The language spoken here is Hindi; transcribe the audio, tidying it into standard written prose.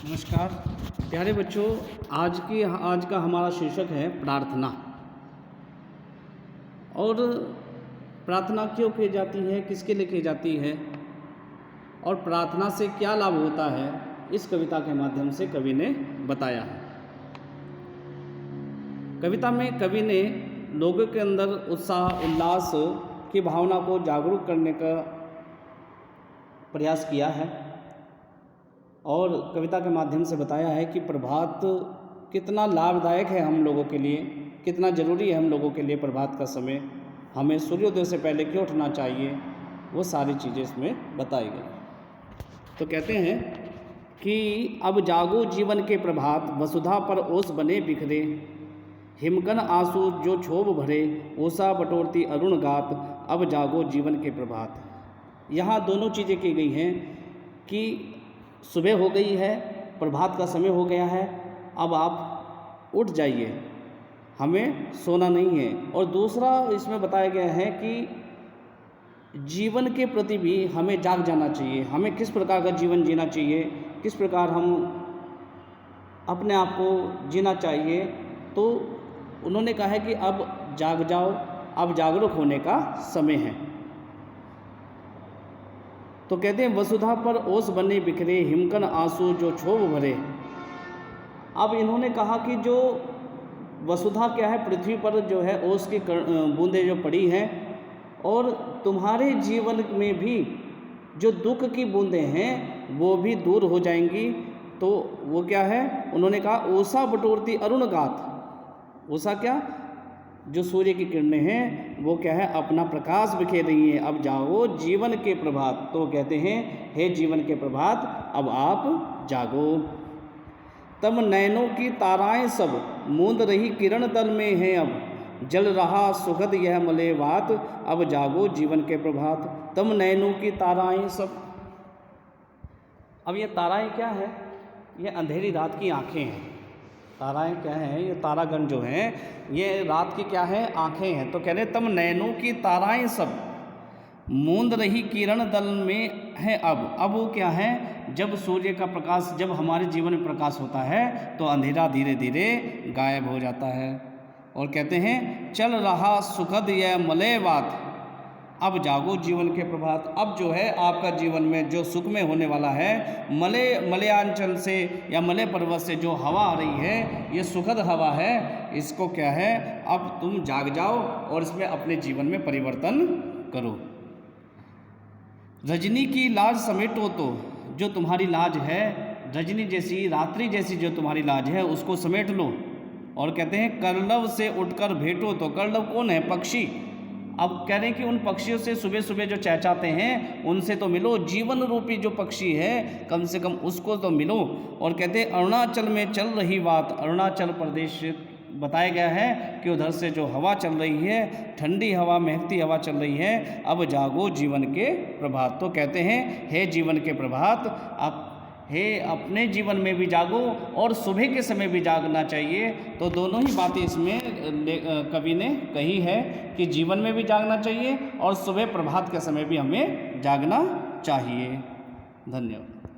नमस्कार प्यारे बच्चों। आज का हमारा शीर्षक है प्रार्थना। और प्रार्थना क्यों की जाती है, किसके लिए की जाती है और प्रार्थना से क्या लाभ होता है, इस कविता के माध्यम से कवि ने बताया है। कविता में कवि ने लोगों के अंदर उत्साह उल्लास की भावना को जागरूक करने का प्रयास किया है और कविता के माध्यम से बताया है कि प्रभात कितना लाभदायक है हम लोगों के लिए, कितना ज़रूरी है हम लोगों के लिए प्रभात का समय, हमें सूर्योदय से पहले क्यों उठना चाहिए, वो सारी चीज़ें इसमें बताई गई। तो कहते हैं कि अब जागो जीवन के प्रभात, वसुधा पर ओस बने बिखरे, हिमकन आंसू जो क्षोभ भरे, ओसा बटोरती अरुण गात, अब जागो जीवन के प्रभात। यहाँ दोनों चीज़ें की गई हैं कि सुबह हो गई है, प्रभात का समय हो गया है, अब आप उठ जाइए, हमें सोना नहीं है। और दूसरा इसमें बताया गया है कि जीवन के प्रति भी हमें जाग जाना चाहिए, हमें किस प्रकार का जीवन जीना चाहिए, किस प्रकार हम अपने आप को जीना चाहिए। तो उन्होंने कहा है कि अब जाग जाओ, अब जागरूक होने का समय है। तो कहते हैं वसुधा पर ओस बने बिखरे, हिमकन आंसू जो क्षोभ भरे। अब इन्होंने कहा कि जो वसुधा क्या है, पृथ्वी पर जो है ओस की बूंदें जो पड़ी हैं, और तुम्हारे जीवन में भी जो दुख की बूंदें हैं वो भी दूर हो जाएंगी। तो वो क्या है, उन्होंने कहा ओसा बटोरती अरुण गात। ओसा क्या, जो सूर्य की किरणें हैं वो क्या है, अपना प्रकाश बिखेर रही हैं। अब जागो जीवन के प्रभात। तो कहते हैं हे जीवन के प्रभात, अब आप जागो। तब नैनों की ताराएं सब मूंद रही किरण तल में हैं, अब जल रहा सुखद यह मलेवात, अब जागो जीवन के प्रभात। तब नैनों की ताराएं सब, अब ये ताराएं क्या है, ये अंधेरी रात की आंखें हैं। ताराएं क्या हैं, ये तारागण जो हैं ये रात की क्या है, आंखें हैं। तो कह रहे तब नैनों की ताराएं सब मूंद रही किरण दल में है, अब वो क्या है, जब सूर्य का प्रकाश, जब हमारे जीवन में प्रकाश होता है तो अंधेरा धीरे धीरे गायब हो जाता है। और कहते हैं चल रहा सुखद यह मलय बात, अब जागो जीवन के प्रभात। अब जो है आपका जीवन में जो सुख में होने वाला है, मलयांचल से या मलय पर्वत से जो हवा आ रही है, ये सुखद हवा है, इसको क्या है, अब तुम जाग जाओ और इसमें अपने जीवन में परिवर्तन करो। रजनी की लाज समेटो, तो जो तुम्हारी लाज है, रजनी जैसी, रात्रि जैसी जो तुम्हारी लाज है, उसको समेट लो। और कहते हैं करलव से उठकर भेंटो, तो करलव कौन है, पक्षी। अब कह रहे हैं कि उन पक्षियों से सुबह सुबह जो चहचहाते हैं उनसे तो मिलो, जीवन रूपी जो पक्षी है कम से कम उसको तो मिलो। और कहते हैं अरुणाचल में चल रही बात, अरुणाचल प्रदेश बताया गया है कि उधर से जो हवा चल रही है, ठंडी हवा, महकती हवा चल रही है, अब जागो जीवन के प्रभात। तो कहते हैं हे जीवन के प्रभात, आप हे अपने जीवन में भी जागो और सुबह के समय भी जागना चाहिए। तो दोनों ही बातें इसमें कवि ने कही है कि जीवन में भी जागना चाहिए और सुबह प्रभात के समय भी हमें जागना चाहिए। धन्यवाद।